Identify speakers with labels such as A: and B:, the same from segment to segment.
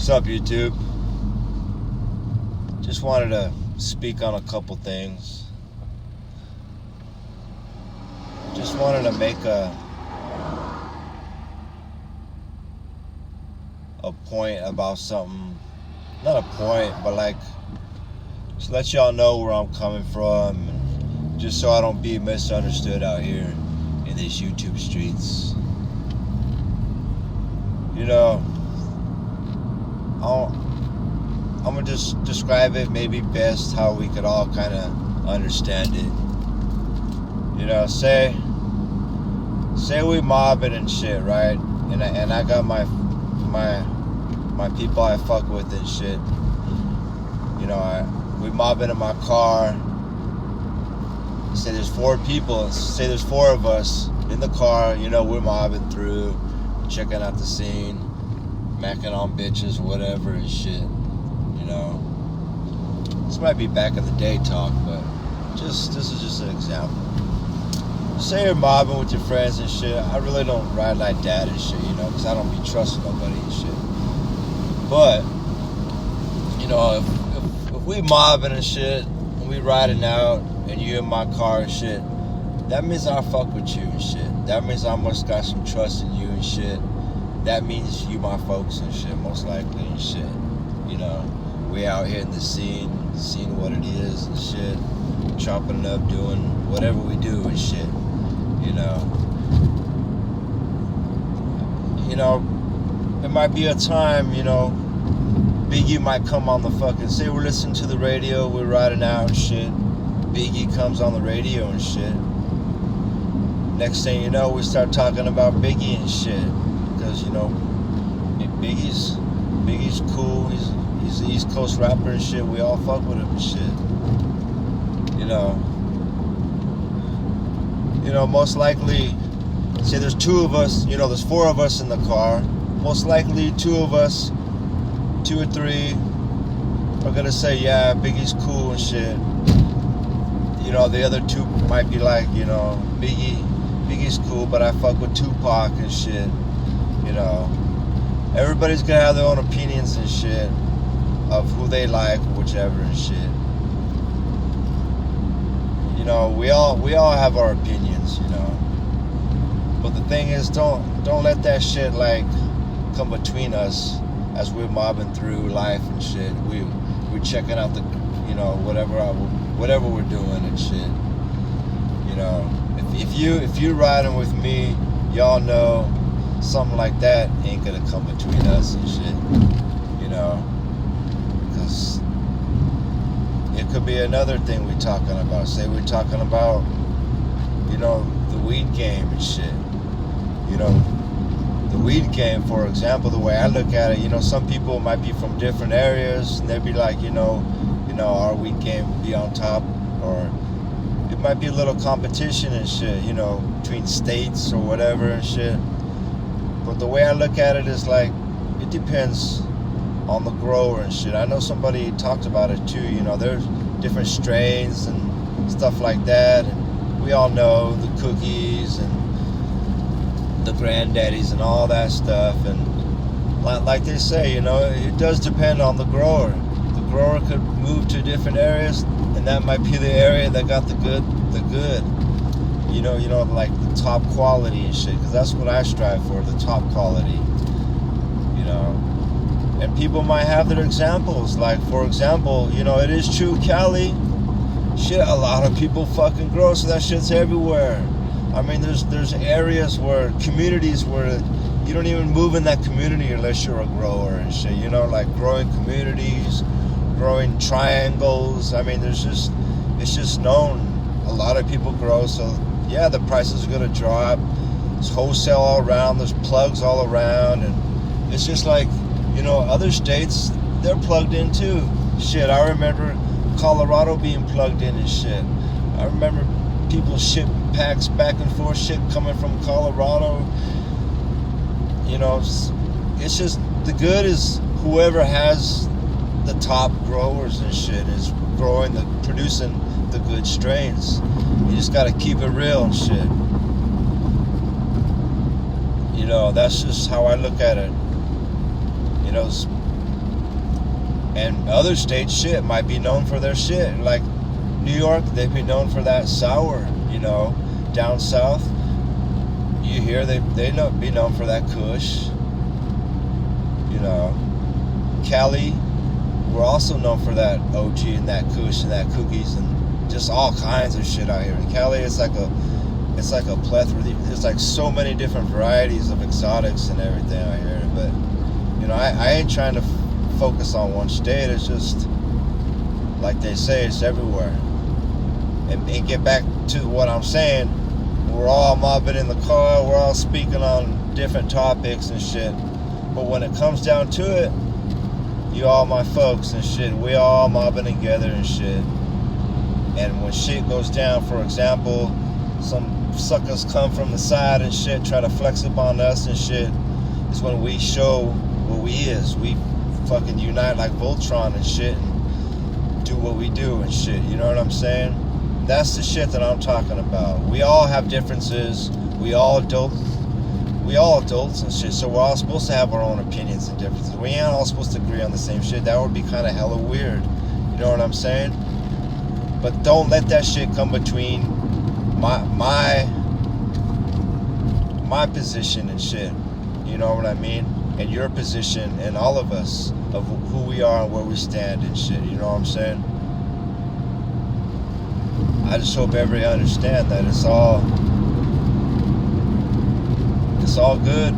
A: What's up, YouTube? Just wanted to speak on a couple things. Just wanted to make a point about something. Not a point, but like, just let y'all know where I'm coming from, and just so I don't be misunderstood out here in these YouTube streets. You know, I'm gonna just describe it maybe best how we could all kind of understand it. You know, say we mobbing and shit, right? And I got my people I fuck with and shit. You know, we mobbing in my car. Say there's 4 people. Say there's 4 of us in the car. You know, we're mobbing through, checking out the scene, macking on bitches, whatever and shit. You know, this might be back in the day talk, but this is just an example. Say you're mobbing with your friends and shit. I really don't ride like that and shit, you know, because I don't be trusting nobody and shit. But, you know, if we mobbing and shit, and we riding out, and you in my car and shit, that means I fuck with you and shit. That means I must got some trust in you and shit. That means you my folks and shit, most likely and shit. You know, we out here in the scene, seeing what it is and shit, chopping it up, doing whatever we do and shit. You know, it might be a time, you know, Biggie might come on the fucking, say we're listening to the radio, we're riding out and shit, Biggie comes on the radio and shit. Next thing you know, we start talking about Biggie and shit, because, you know, Biggie's cool, he's the East Coast rapper and shit, we all fuck with him and shit. You know, most likely, say there's 2 of us, you know, there's 4 of us in the car. Most likely 2 of us, 2 or 3, are gonna say, yeah, Biggie's cool and shit. You know, the other 2 might be like, you know, Biggie's cool, but I fuck with Tupac and shit. You know, everybody's gonna have their own opinions and shit of who they like, whichever and shit. You know, we all have our opinions, you know. But the thing is, don't let that shit like come between us as we're mobbing through life and shit. We're checking out the, you know, whatever we're doing and shit. You know, if you're riding with me, y'all know something like that ain't gonna come between us and shit. You know, because it could be another thing we're talking about. Say we're talking about, you know, the weed game and shit. You know, the weed game, for example, the way I look at it, you know, some people might be from different areas, and they'd be like, you know, our weed game be on top, or it might be a little competition and shit, you know, between states or whatever and shit. But the way I look at it is like, it depends on the grower and shit. I know somebody talked about it too, you know, there's different strains and stuff like that, and we all know the cookies and the granddaddies and all that stuff, and like they say, you know, it does depend on the grower. The grower could move to different areas, and that might be the area that got the good, you know, like the top quality and shit, because that's what I strive for, the top quality, you know. And people might have their examples, like, for example, you know, it is true, Cali, shit, a lot of people fucking grow, so that shit's everywhere. I mean, there's areas where, communities where you don't even move in that community unless you're a grower and shit, you know, like growing communities, growing triangles. I mean, it's just known. A lot of people grow, so yeah, the prices are gonna drop. There's wholesale all around, there's plugs all around, and it's just like, you know, other states, they're plugged in too. Shit, I remember Colorado being plugged in and shit. I remember people ship packs back and forth, shit coming from Colorado. You know, it's just, the good is whoever has the top growers and shit is producing the good strains. You just gotta keep it real and shit. You know, that's just how I look at it. You know, And other states, shit, might be known for their shit. Like New York, they'd be known for that sour, you know. Down south, you hear they be known for that kush, you know. Cali, we're also known for that OG and that kush and that cookies and just all kinds of shit out here. In Cali, it's like a plethora. There's like so many different varieties of exotics and everything out here. But you know, I ain't trying to focus on one state. It's just like they say, it's everywhere. And get back to what I'm saying. We're all mobbing in the car. We're all speaking on different topics and shit. But when it comes down to it, you all my folks and shit. We all mobbing together and shit. And when shit goes down, for example, some suckers come from the side and shit, try to flex upon us and shit, is when we show what we is. We fucking unite like Voltron and shit and do what we do and shit. You know what I'm saying? That's the shit that I'm talking about. We all have differences. We all adults and shit. So we're all supposed to have our own opinions and differences. We ain't all supposed to agree on the same shit. That would be kind of hella weird. You know what I'm saying? But don't let that shit come between my position and shit. You know what I mean? And your position and all of us of who we are and where we stand and shit. You know what I'm saying? I just hope everybody understand that it's all good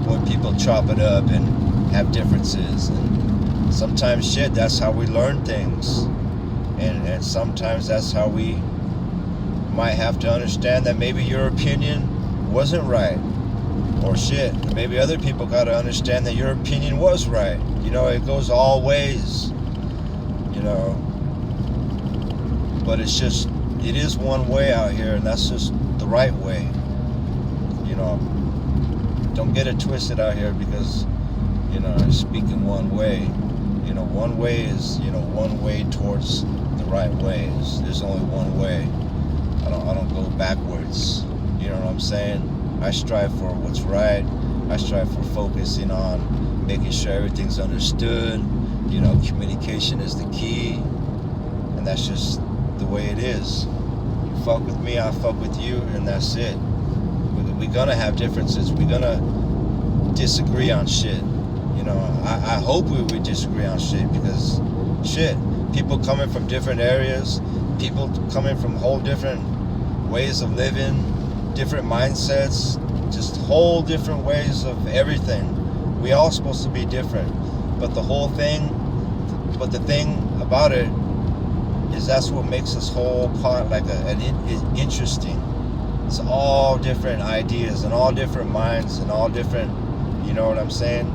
A: when people chop it up and have differences. And sometimes shit, that's how we learn things. And sometimes that's how we might have to understand that maybe your opinion wasn't right. Or shit, maybe other people got to understand that your opinion was right. You know, it goes all ways. You know. But it's just, it is one way out here, and that's just the right way. You know, don't get it twisted out here because, you know, speaking one way, you know, one way is, you know, one way towards the right way. There's only one way. I don't go backwards. You know what I'm saying? I strive for what's right. I strive for focusing on making sure everything's understood. You know, communication is the key, and that's just the way it is. You fuck with me, I fuck with you, and that's it. We're gonna have differences. We're gonna disagree on shit. You know, I hope we disagree on shit because shit, people coming from different areas, people coming from whole different ways of living, different mindsets, just whole different ways of everything. We all supposed to be different, but the thing about it is that's what makes this whole part like interesting. It's all different ideas and all different minds and all different, you know what I'm saying?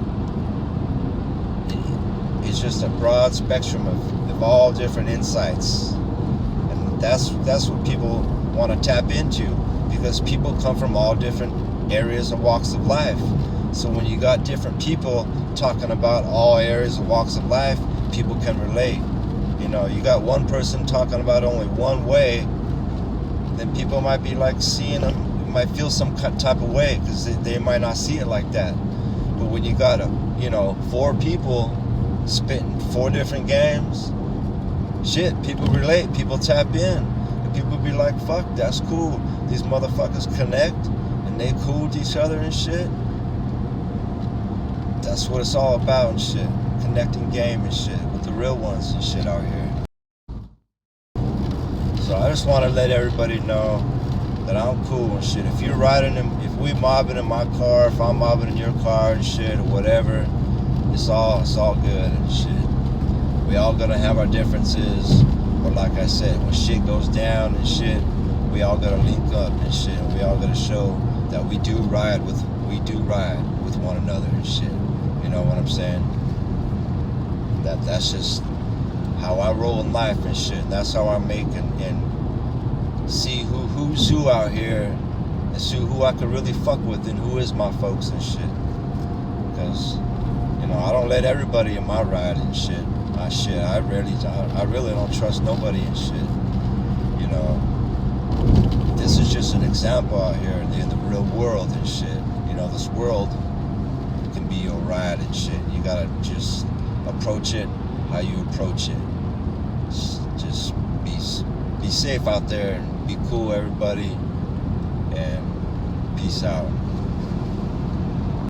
A: It's just a broad spectrum of all different insights, and that's what people want to tap into, because people come from all different areas and walks of life. So when you got different people talking about all areas and walks of life, people can relate. You know, you got one person talking about only one way, then people might be like seeing them, might feel some type of way because they might not see it like that. But when you got, you know, 4 people spitting 4 different games, shit, people relate, people tap in, and people be like, fuck, that's cool. These motherfuckers connect, and they cool with each other and shit. That's what it's all about and shit. Connecting game and shit with the real ones and shit out here. So I just want to let everybody know that I'm cool and shit. If you're riding, if we mobbing in my car, if I'm mobbing in your car and shit or whatever, it's all good and shit. We all gonna have our differences, but like I said, when shit goes down and shit, we all gotta link up and shit. And we all gotta show that we do ride with one another and shit. You know what I'm saying? That's just how I roll in life and shit. And that's how I make and see who's who out here, and see who I can really fuck with and who is my folks and shit. Because, you know, I don't let everybody in my ride and shit. I really don't trust nobody and shit. You know, this is just an example out here in the real world and shit. You know, this world can be your ride and shit. You gotta just approach it how you approach it. Just be safe out there and be cool, everybody, and peace out.